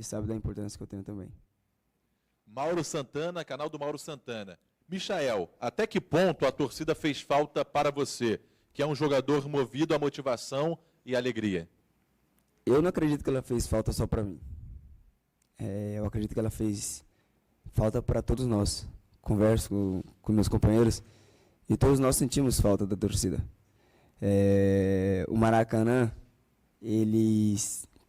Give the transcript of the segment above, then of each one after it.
sabe da importância que eu tenho também. Mauro Santana, canal do Mauro Santana. Michael, até que ponto a torcida fez falta para você, que é um jogador movido à motivação e alegria? Eu não acredito que ela fez falta só para mim. Eu acredito que ela fez falta para todos nós. Converso com meus companheiros e todos nós sentimos falta da torcida. O Maracanã,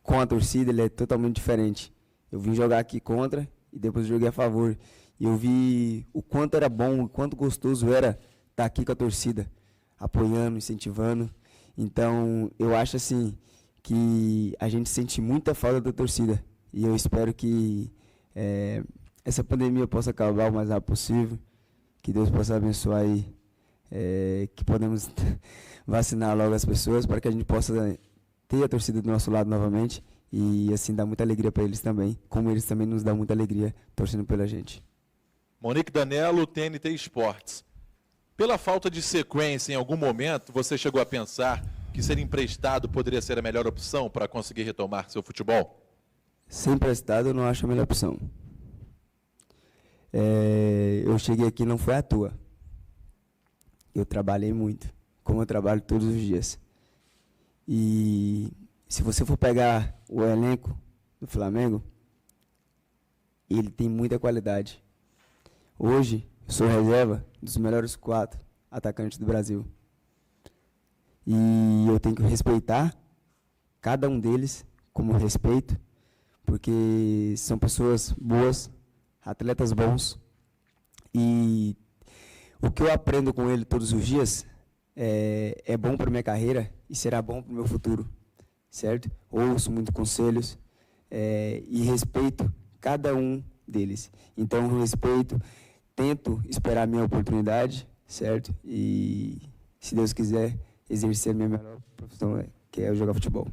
com a torcida, ele é totalmente diferente. Eu vim jogar aqui contra e depois joguei a favor. E eu vi o quanto era bom, o quanto gostoso era estar aqui com a torcida, apoiando, incentivando. Então, eu acho assim que a gente sente muita falta da torcida. E eu espero que essa pandemia possa acabar o mais rápido possível, que Deus possa abençoar aí, que podemos vacinar logo as pessoas para que a gente possa ter a torcida do nosso lado novamente e assim dar muita alegria para eles também, como eles também nos dão muita alegria torcendo pela gente. Monique Danello, TNT Esportes. Pela falta de sequência em algum momento, você chegou a pensar que ser emprestado poderia ser a melhor opção para conseguir retomar seu futebol? Ser emprestado eu não acho a melhor opção. Eu cheguei aqui não foi à toa. Eu trabalhei muito, como eu trabalho todos os dias. E se você for pegar o elenco do Flamengo, ele tem muita qualidade. Hoje, eu sou reserva dos melhores 4 atacantes do Brasil. E eu tenho que respeitar cada um deles como respeito, porque são pessoas boas, atletas bons. E o que eu aprendo com ele todos os dias é bom para minha carreira e será bom para o meu futuro, certo? Ouço muito conselhos e respeito cada um deles. Então, eu respeito, tento esperar a minha oportunidade, certo? E, se Deus quiser, exercer a minha melhor profissão, que é jogar futebol.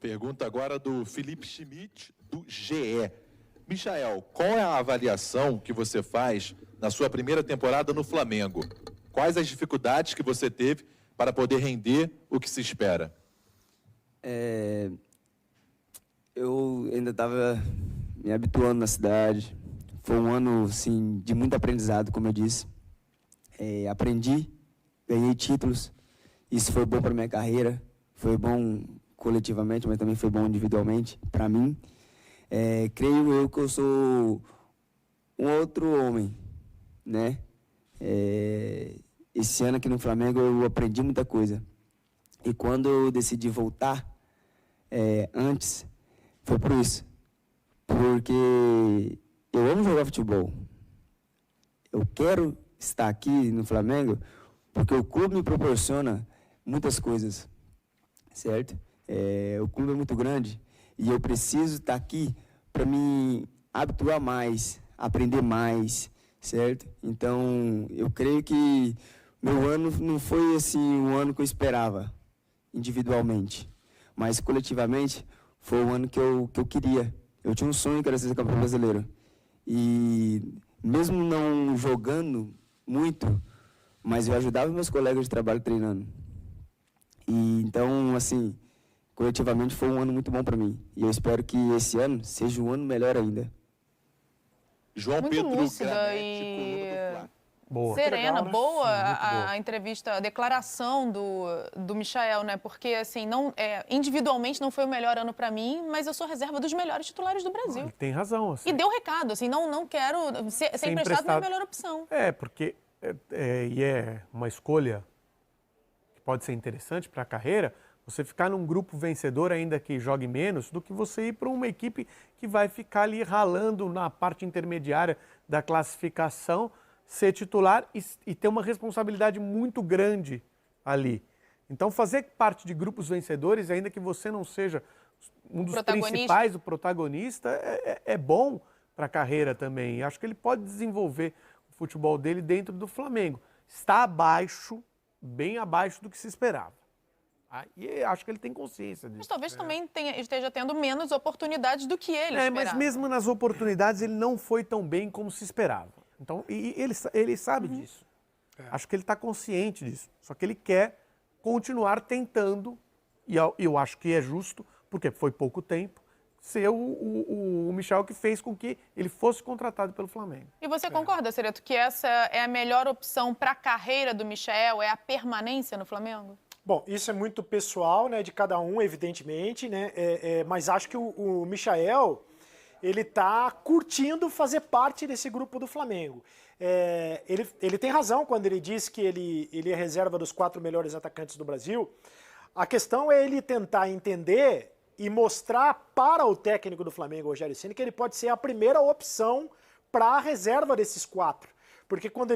Pergunta agora do Felipe Schmidt, do GE. Michael, qual é a avaliação que você faz na sua primeira temporada no Flamengo? Quais as dificuldades que você teve para poder render o que se espera? Eu ainda estava me habituando na cidade. Foi um ano assim, de muito aprendizado, como eu disse. Aprendi, ganhei títulos. Isso foi bom para minha carreira. Foi bom coletivamente, mas também foi bom individualmente para mim. Creio eu que eu sou um outro homem, né? Esse ano aqui no Flamengo eu aprendi muita coisa. E quando eu decidi voltar, antes, foi por isso. Porque eu amo jogar futebol. Eu quero estar aqui no Flamengo porque o clube me proporciona muitas coisas, certo? O clube é muito grande e eu preciso estar aqui para me habituar mais, aprender mais, certo? Então, eu creio que meu ano não foi assim o ano que eu esperava, individualmente, mas coletivamente foi o ano que eu queria. Eu tinha um sonho que era ser campeão brasileiro. E mesmo não jogando muito, mas eu ajudava meus colegas de trabalho treinando. E então, assim, coletivamente foi um ano muito bom para mim. E eu espero que esse ano seja um ano melhor ainda. João Muito Pedro lúcida Granete, coluna do Fla. Boa. serena, Legal, né? boa Sim, muito boa. a entrevista, a declaração do Michael, né? Porque, assim, individualmente não foi o melhor ano para mim, mas eu sou reserva dos melhores titulares do Brasil. Ele tem razão. Assim. E deu recado, assim, não quero... Ser emprestado não é a melhor opção. Porque é uma escolha que pode ser interessante para a carreira, você ficar num grupo vencedor, ainda que jogue menos, do que você ir para uma equipe que vai ficar ali ralando na parte intermediária da classificação, ser titular e ter uma responsabilidade muito grande ali. Então, fazer parte de grupos vencedores, ainda que você não seja um dos principais, o protagonista, é bom para a carreira também. E acho que ele pode desenvolver o futebol dele dentro do Flamengo. Está abaixo, bem abaixo do que se esperava. E acho que ele tem consciência disso. Mas talvez também esteja tendo menos oportunidades do que ele esperava. Mas mesmo nas oportunidades, ele não foi tão bem como se esperava. Então, ele sabe disso. Acho que ele está consciente disso. Só que ele quer continuar tentando, e eu acho que é justo, porque foi pouco tempo, ser o Michael que fez com que ele fosse contratado pelo Flamengo. E você concorda, Cereto, que essa é a melhor opção para a carreira do Michael, é a permanência no Flamengo? Bom, isso é muito pessoal, né, de cada um, evidentemente, né, mas acho que o Michael, ele está curtindo fazer parte desse grupo do Flamengo. Ele tem razão quando ele diz que ele é reserva dos 4 melhores atacantes do Brasil. A questão é ele tentar entender e mostrar para o técnico do Flamengo, Rogério Ceni, que ele pode ser a primeira opção para a reserva desses 4. Porque quando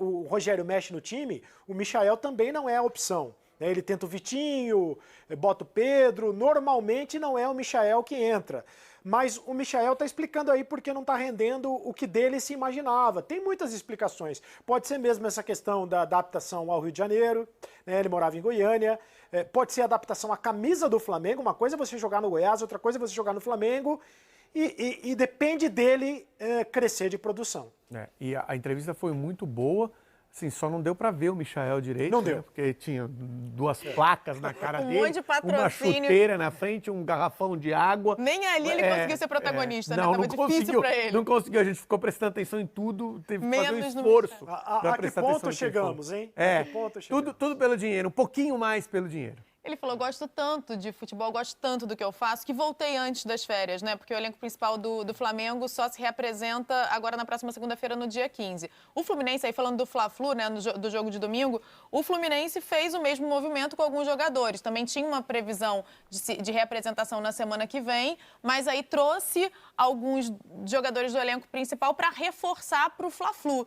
o Rogério mexe no time, o Michael também não é a opção. Ele tenta o Vitinho, bota o Pedro, normalmente não é o Michael que entra. Mas o Michael está explicando aí porque não está rendendo o que dele se imaginava. Tem muitas explicações. Pode ser mesmo essa questão da adaptação ao Rio de Janeiro, né? Ele morava em Goiânia. Pode ser a adaptação à camisa do Flamengo. Uma coisa é você jogar no Goiás, outra coisa é você jogar no Flamengo. E depende dele crescer de produção. E a entrevista foi muito boa. Assim, só não deu para ver o Michael direito. Não né? deu. Porque tinha 2 placas na cara dele. Monte de patrocínio. Uma chuteira na frente, um garrafão de água. Nem ali ele conseguiu ser protagonista, né? Tava difícil para ele. Não conseguiu, a gente ficou prestando atenção em tudo, teve que fazer um Menos no esforço. A que ponto chegamos, hein? A que ponto chegamos? Tudo pelo dinheiro, um pouquinho mais pelo dinheiro. Ele falou, gosto tanto de futebol, gosto tanto do que eu faço, que voltei antes das férias, né? Porque o elenco principal do Flamengo só se reapresenta agora na próxima segunda-feira, no dia 15. O Fluminense, aí falando do Fla-Flu, né, do jogo de domingo, o Fluminense fez o mesmo movimento com alguns jogadores. Também tinha uma previsão de reapresentação na semana que vem, mas aí trouxe alguns jogadores do elenco principal para reforçar para o Fla-Flu.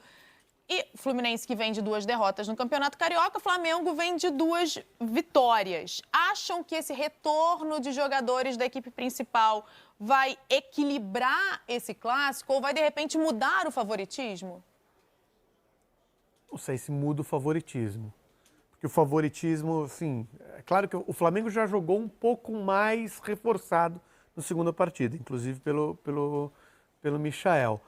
E o Fluminense, que vem de 2 derrotas no Campeonato Carioca, o Flamengo vem de 2 vitórias. Acham que esse retorno de jogadores da equipe principal vai equilibrar esse clássico ou vai, de repente, mudar o favoritismo? Não sei se muda o favoritismo. Porque o favoritismo, assim, é claro que o Flamengo já jogou um pouco mais reforçado na segunda partida, inclusive pelo Michael.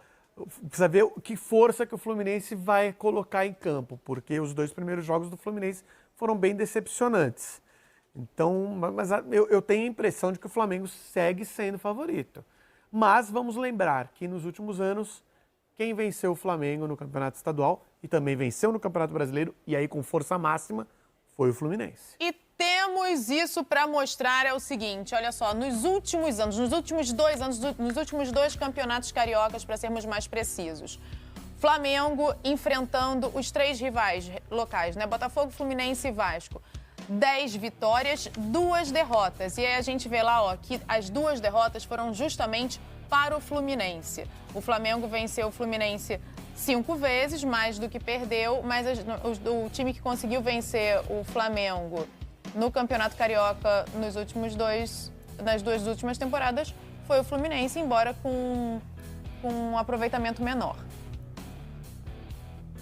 Precisa ver que força que o Fluminense vai colocar em campo, porque os 2 primeiros jogos do Fluminense foram bem decepcionantes. Então, mas eu tenho a impressão de que o Flamengo segue sendo favorito. Mas vamos lembrar que nos últimos anos, quem venceu o Flamengo no Campeonato Estadual e também venceu no Campeonato Brasileiro, e aí com força máxima, foi o Fluminense. E temos isso para mostrar, é o seguinte, olha só, nos últimos anos, nos últimos 2 anos, nos últimos 2 campeonatos cariocas, para sermos mais precisos, Flamengo enfrentando os 3 rivais locais, né? Botafogo, Fluminense e Vasco. 10 vitórias, 2 derrotas. E aí a gente vê lá, ó, que as 2 derrotas foram justamente para o Fluminense. O Flamengo venceu o Fluminense 5 vezes, mais do que perdeu, mas o time que conseguiu vencer o Flamengo no Campeonato Carioca nas 2 últimas temporadas foi o Fluminense, embora com um aproveitamento menor.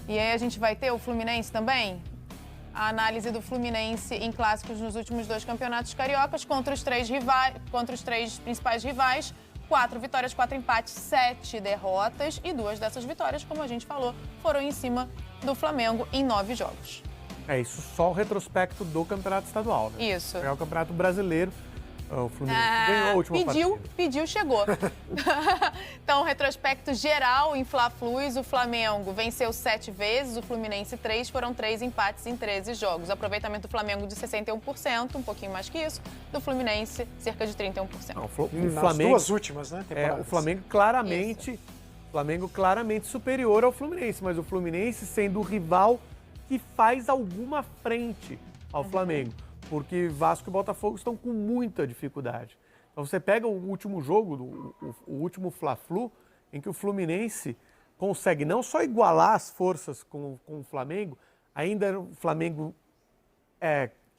E aí a gente vai ter o Fluminense também? A análise do Fluminense em clássicos nos últimos 2 campeonatos cariocas contra os 3 principais rivais. 4 vitórias, 4 empates, 7 derrotas e 2 dessas vitórias, como a gente falou, foram em cima do Flamengo em 9 jogos. É isso, só o retrospecto do Campeonato Estadual, né? Isso. É o Campeonato Brasileiro, o Fluminense ganhou a última partida. Pediu, chegou. Então, retrospecto geral em Fla-Flus, o Flamengo venceu 7 vezes, o Fluminense 3, foram 3 empates em 13 jogos. Aproveitamento do Flamengo de 61%, um pouquinho mais que isso, do Fluminense cerca de 31%. Não, Nas 2 últimas, né? O Flamengo claramente superior ao Fluminense, mas o Fluminense sendo o rival que faz alguma frente ao Flamengo, porque Vasco e Botafogo estão com muita dificuldade. Então você pega o último jogo, o último Fla-Flu, em que o Fluminense consegue não só igualar as forças com o Flamengo, ainda era o Flamengo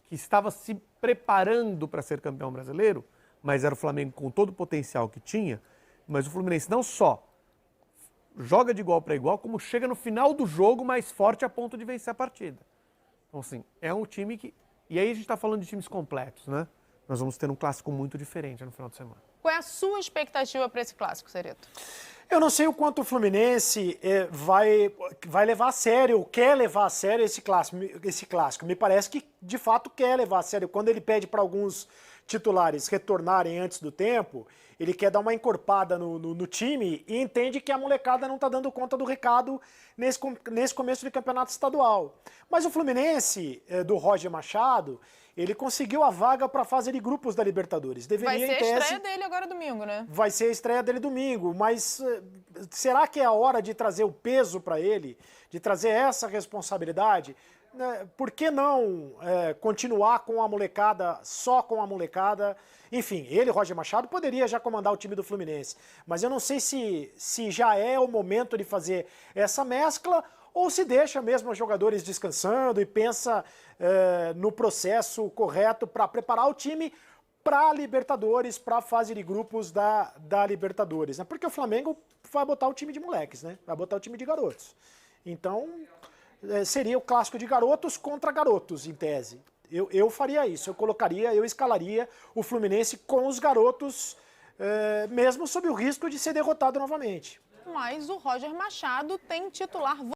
que estava se preparando para ser campeão brasileiro, mas era o Flamengo com todo o potencial que tinha, mas o Fluminense não só joga de igual para igual, como chega no final do jogo mais forte a ponto de vencer a partida. Então, assim, é um time que... E aí a gente está falando de times completos, né? Nós vamos ter um clássico muito diferente no final de semana. Qual é a sua expectativa para esse clássico, Cereto? Eu não sei o quanto o Fluminense vai levar a sério, ou quer levar a sério esse clássico. Me parece que, de fato, quer levar a sério. Quando ele pede para alguns titulares retornarem antes do tempo, ele quer dar uma encorpada no time e entende que a molecada não está dando conta do recado nesse começo de campeonato estadual. Mas o Fluminense, do Roger Machado, ele conseguiu a vaga para a fase de grupos da Libertadores. Vai ser a estreia dele agora domingo, né? Vai ser a estreia dele domingo, mas será que é a hora de trazer o peso para ele, de trazer essa responsabilidade? Por que não continuar com a molecada, só com a molecada? Enfim, ele, Roger Machado, poderia já comandar o time do Fluminense, mas eu não sei se já é o momento de fazer essa mescla ou se deixa mesmo os jogadores descansando e pensa no processo correto para preparar o time para a Libertadores, para a fase de grupos da Libertadores. Né? Porque o Flamengo vai botar o time de moleques, né? Vai botar o time de garotos. Então, seria o clássico de garotos contra garotos, em tese. Eu faria isso, eu escalaria o Fluminense com os garotos, mesmo sob o risco de ser derrotado novamente. Mas o Roger Machado tem titular